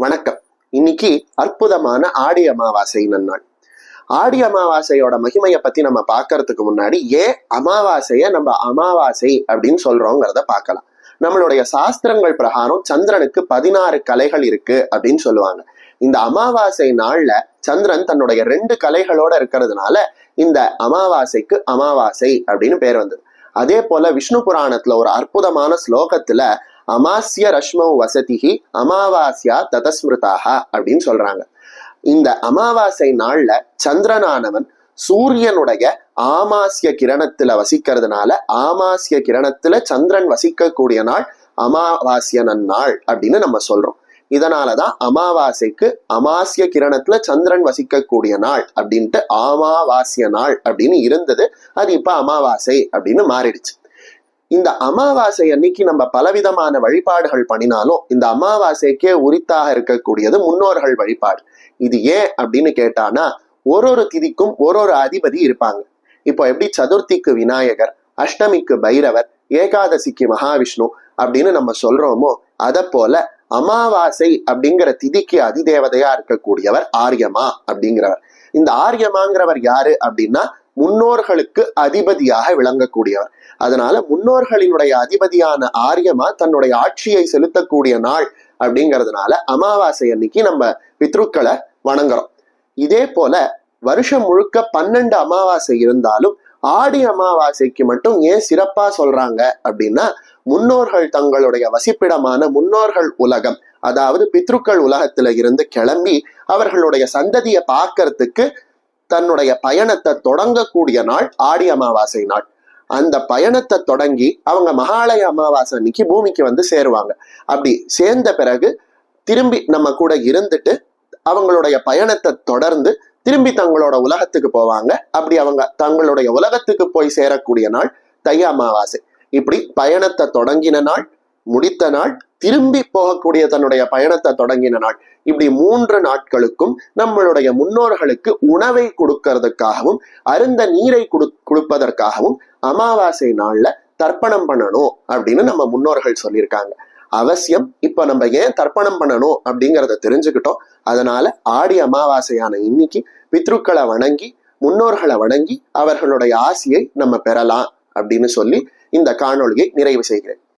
வணக்கம். இன்னைக்கு அற்புதமான ஆடி அமாவாசை நன்னாள். ஆடி அமாவாசையோட மகிமையை பத்தி நம்ம பார்க்கறதுக்கு முன்னாடி ஏன் அமாவாசைய நம்ம அமாவாசை அப்படின்னு சொல்றோங்கிறத பார்க்கலாம். நம்மளுடைய சாஸ்திரங்கள் பிரகாரம் சந்திரனுக்கு 16 கலைகள் இருக்கு அப்படின்னு சொல்லுவாங்க. இந்த அமாவாசை நாள்ல சந்திரன் தன்னுடைய 2 கலைகளோட இருக்கிறதுனால இந்த அமாவாசைக்கு அமாவாசை அப்படின்னு பேர் வந்தது. அதே போல விஷ்ணு புராணத்துல ஒரு அற்புதமான ஸ்லோகத்துல அமாஸ்ய ரஷ்மௌ வசதிஹி அமாவாஸ்யா ததஸ்மிருதாக அப்படின்னு சொல்றாங்க. இந்த அமாவாசை நாள்ல சந்திரனானவன் சூரியனுடைய ஆமாசிய கிரணத்துல வசிக்கிறதுனால ஆமாசிய கிரணத்துல சந்திரன் வசிக்கக்கூடிய நாள் அமாவாசிய நன்னாள் அப்படின்னு நம்ம சொல்றோம். இதனாலதான் அமாவாசைக்கு அமாசிய கிரணத்துல சந்திரன் வசிக்கக்கூடிய நாள் அப்படின்ட்டு அமாவாசிய நாள் அப்படின்னு இருந்தது. அது இப்ப அமாவாசை அப்படின்னு மாறிடுச்சு. இந்த அமாவாசை அன்னைக்கு நம்ம பலவிதமான வழிபாடுகள் பண்ணினாலும் இந்த அமாவாசைக்கே உரித்தாக இருக்கக்கூடியது முன்னோர்கள் வழிபாடு. இது ஏன் அப்படின்னு கேட்டானா, ஒரு திதிக்கும் ஒரு அதிபதி இருப்பாங்க. இப்போ எப்படி சதுர்த்திக்கு விநாயகர், அஷ்டமிக்கு பைரவர், ஏகாதசிக்கு மகாவிஷ்ணு அப்படின்னு நம்ம சொல்றோமோ, அத போல அமாவாசை அப்படிங்கிற திதிக்கு அதிதேவதையா இருக்கக்கூடியவர் ஆரியமா அப்படிங்கிறவர். இந்த ஆரியமாங்கிறவர் யாரு அப்படின்னா முன்னோர்களுக்கு அதிபதியாக விளங்கக்கூடியவர். அதனால முன்னோர்களினுடைய அதிபதியான ஆரியமா தன்னுடைய ஆட்சியை செலுத்தக்கூடிய நாள் அப்படிங்கிறதுனால அமாவாசை அன்னைக்கு நம்ம பித்ருக்களை வணங்குறோம். இதே போல வருஷம் முழுக்க 12 அமாவாசை இருந்தாலும் ஆடி அமாவாசைக்கு மட்டும் ஏன் சிறப்பா சொல்றாங்க அப்படின்னா, முன்னோர்கள் தங்களுடைய வசிப்பிடமான முன்னோர்கள் உலகம், அதாவது பித்ருக்கள் உலகத்துல இருந்து கிளம்பி அவர்களுடைய சந்ததியை பார்க்கறதுக்கு தன்னுடைய பயணத்தை தொடங்கக்கூடிய நாள் ஆடி அமாவாசை நாள். அந்த பயணத்தை தொடங்கி அவங்க மகாலய அமாவாசை அன்னைக்கு பூமிக்கு வந்து சேருவாங்க. அப்படி சேர்ந்த பிறகு திரும்பி நம்ம கூட இருந்துட்டு அவங்களுடைய பயணத்தை தொடர்ந்து திரும்பி தங்களோட உலகத்துக்கு போவாங்க. அப்படி அவங்க தங்களுடைய உலகத்துக்கு போய் சேரக்கூடிய நாள் தை அமாவாசை. இப்படி பயணத்தை தொடங்கின நாள், முடித்த நாள், திரும்பி போகக்கூடிய தன்னுடைய பயணத்தை தொடங்கின நாள், இப்படி 3 நாட்களுக்கும் நம்மளுடைய முன்னோர்களுக்கு உணவை கொடுக்கறதுக்காகவும் அருந்த நீரை கொடுப்பதற்காகவும் அமாவாசை நாள்ல தர்ப்பணம் பண்ணணும் அப்படின்னு நம்ம முன்னோர்கள் சொல்லியிருக்காங்க. அவசியம் இப்ப நம்ம ஏன் தர்ப்பணம் பண்ணணும் அப்படிங்கிறத தெரிஞ்சுக்கிட்டோம். அதனால ஆடி அமாவாசையான இன்னைக்கு பித்ருக்களை வணங்கி முன்னோர்களை வணங்கி அவர்களுடைய ஆசியை நம்ம பெறலாம் அப்படின்னு சொல்லி இந்த காணொளியை நிறைவு செய்கிறேன்.